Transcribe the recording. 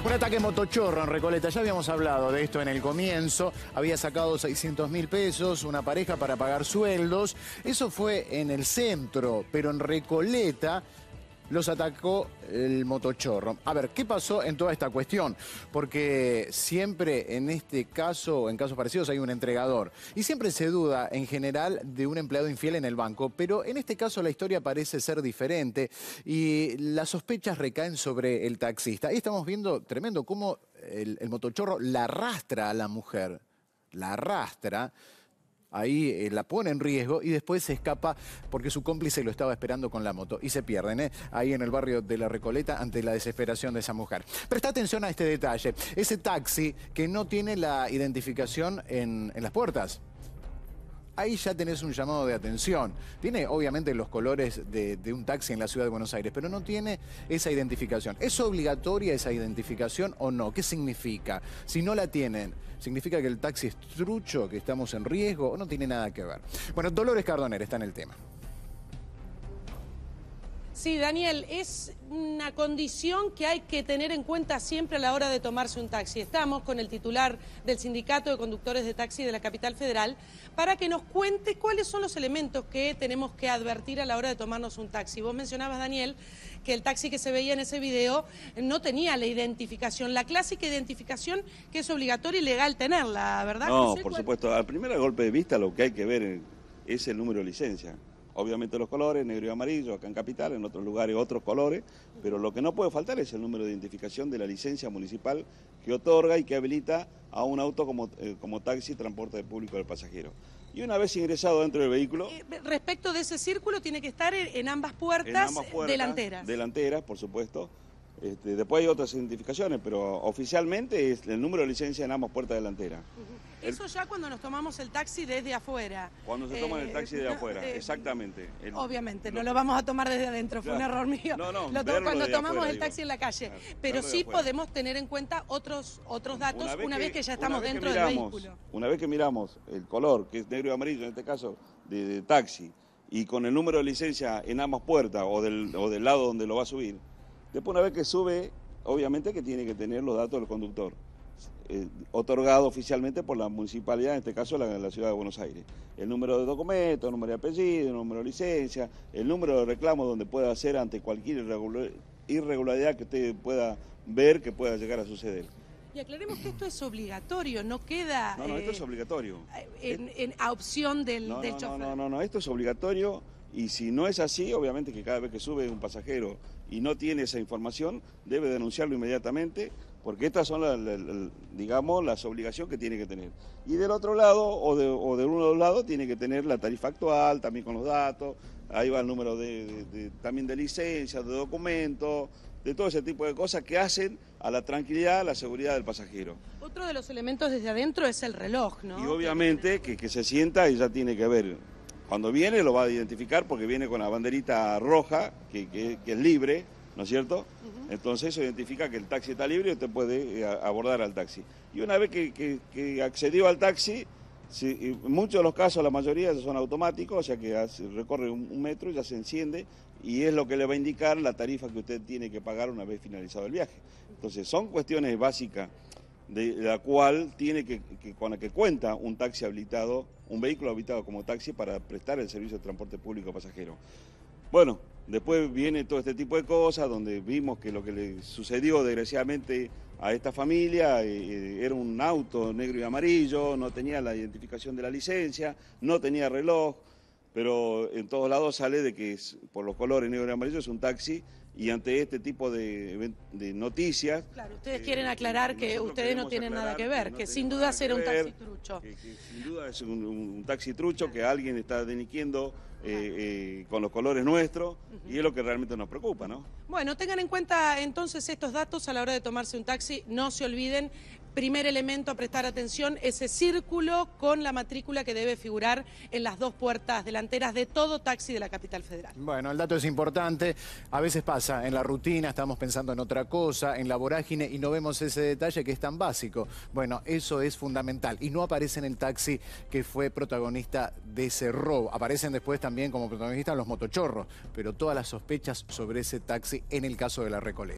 Un ataque motochorro en Recoleta. Ya habíamos hablado de esto en el comienzo. Había sacado 600.000 pesos, una pareja para pagar sueldos. Eso fue en el centro, pero en Recoleta los atacó el motochorro. A ver, ¿qué pasó en toda esta cuestión? Porque siempre en este caso, o en casos parecidos, hay un entregador. Y siempre se duda, en general, de un empleado infiel en el banco. Pero en este caso la historia parece ser diferente y las sospechas recaen sobre el taxista. Ahí estamos viendo tremendo cómo el motochorro la arrastra a la mujer. La arrastra. Ahí la pone en riesgo y después se escapa porque su cómplice lo estaba esperando con la moto. Y se pierden, ahí en el barrio de La Recoleta ante la desesperación de esa mujer. Presta atención a este detalle. Ese taxi que no tiene la identificación en las puertas. Ahí ya tenés un llamado de atención. Tiene obviamente los colores de un taxi en la ciudad de Buenos Aires, pero no tiene esa identificación. ¿Es obligatoria esa identificación o no? ¿Qué significa? Si no la tienen, ¿significa que el taxi es trucho, que estamos en riesgo o no tiene nada que ver? Bueno, Dolores Cardoner está en el tema. Sí, Daniel, es una condición que hay que tener en cuenta siempre a la hora de tomarse un taxi. Estamos con el titular del Sindicato de Conductores de Taxi de la Capital Federal para que nos cuente cuáles son los elementos que tenemos que advertir a la hora de tomarnos un taxi. Vos mencionabas, Daniel, que el taxi que se veía en ese video no tenía la identificación, la clásica identificación que es obligatoria y legal tenerla, ¿verdad? No, por supuesto. Al primer golpe de vista lo que hay que ver es el número de licencia. Obviamente los colores, negro y amarillo, acá en Capital, en otros lugares otros colores, pero lo que no puede faltar es el número de identificación de la licencia municipal que otorga y que habilita a un auto como taxi, transporte público del pasajero. Y una vez ingresado dentro del vehículo... Respecto de ese círculo, tiene que estar en ambas puertas delanteras. Delanteras, por supuesto. Después hay otras identificaciones, pero oficialmente es el número de licencia en ambas puertas delanteras. Eso ya cuando nos tomamos el taxi desde afuera. Cuando se toma el taxi de afuera, exactamente. Obviamente, no lo vamos a tomar desde adentro, fue un error mío. Cuando tomamos el taxi en la calle. Claro, pero sí podemos tener en cuenta otros datos una vez que ya estamos dentro del vehículo. Una vez que miramos el color, que es negro y amarillo en este caso, de taxi, y con el número de licencia en ambas puertas o del lado donde lo va a subir, después una vez que sube, obviamente que tiene que tener los datos del conductor. Otorgado oficialmente por la municipalidad, en este caso la ciudad de Buenos Aires. El número de documento, el número de apellido, el número de licencia, el número de reclamo donde pueda hacer ante cualquier irregularidad que usted pueda ver que pueda llegar a suceder. Y aclaremos que esto es obligatorio, no queda... No, esto es obligatorio. A opción del chofer. No, esto es obligatorio y si no es así, obviamente que cada vez que sube un pasajero y no tiene esa información, debe denunciarlo inmediatamente, porque estas son, digamos, las obligaciones que tiene que tener. Y del otro lado, o de uno de los lados, tiene que tener la tarifa actual, también con los datos, ahí va el número también de licencia, de documentos, de todo ese tipo de cosas que hacen a la tranquilidad, a la seguridad del pasajero. Otro de los elementos desde adentro es el reloj, ¿no? Y obviamente que se sienta y ya tiene que ver. Cuando viene lo va a identificar porque viene con la banderita roja, que es libre, ¿no es cierto? Entonces eso identifica que el taxi está libre y usted puede abordar al taxi. Y una vez que accedió al taxi, en muchos de los casos, la mayoría son automáticos, o sea que recorre un metro y ya se enciende y es lo que le va a indicar la tarifa que usted tiene que pagar una vez finalizado el viaje. Entonces son cuestiones básicas de la cual con la que cuenta un taxi habilitado, un vehículo habilitado como taxi para prestar el servicio de transporte público pasajero. Bueno, después viene todo este tipo de cosas donde vimos que lo que le sucedió desgraciadamente a esta familia era un auto negro y amarillo, no tenía la identificación de la licencia, no tenía reloj, pero en todos lados sale de que por los colores negro y amarillo es un taxi. Y ante este tipo de noticias... Claro, ustedes quieren aclarar que ustedes no tienen nada que ver, que sin duda será un taxi trucho. Que sin duda es un taxi trucho, que alguien está delinquiendo con los colores nuestros, y es lo que realmente nos preocupa, ¿no? Bueno, tengan en cuenta entonces estos datos a la hora de tomarse un taxi, no se olviden. Primer elemento a prestar atención, ese círculo con la matrícula que debe figurar en las dos puertas delanteras de todo taxi de la Capital Federal. Bueno, el dato es importante. A veces pasa en la rutina, estamos pensando en otra cosa, en la vorágine, y no vemos ese detalle que es tan básico. Bueno, eso es fundamental. Y no aparece en el taxi que fue protagonista de ese robo. Aparecen después también como protagonistas los motochorros, pero todas las sospechas sobre ese taxi en el caso de La Recoleta.